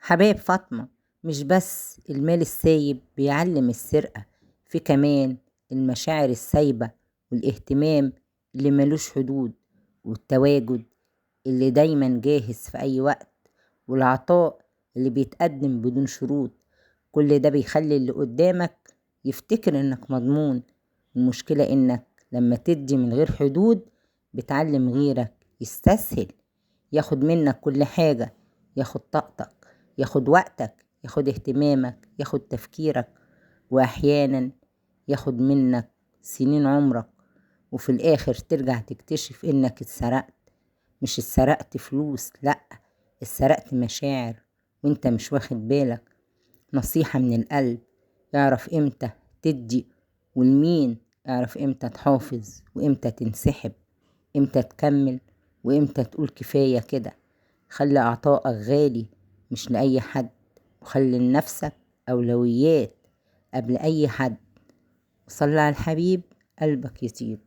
حبايب فاطمة، مش بس المال السايب بيعلم السرقة، في كمان المشاعر السايبة والاهتمام اللي ملوش حدود، والتواجد اللي دايما جاهز في أي وقت، والعطاء اللي بيتقدم بدون شروط. كل ده بيخلي اللي قدامك يفتكر إنك مضمون. المشكلة إنك لما تدي من غير حدود بتعلم غيرك يستسهل، ياخد منك كل حاجة، ياخد طاقتك، ياخد وقتك، ياخد اهتمامك، ياخد تفكيرك، وأحيانا ياخد منك سنين عمرك. وفي الآخر ترجع تكتشف إنك اتسرقت. مش اتسرقت فلوس، لأ، اتسرقت مشاعر وانت مش واخد بالك. نصيحة من القلب: اعرف امتى تدي والمين، اعرف امتى تحافظ وامتى تنسحب، امتى تكمل وامتى تقول كفاية كده. خلي عطائك غالي مش لأي حد، وخلي لنفسك أولويات قبل أي حد. وصلي على الحبيب قلبك يطيب.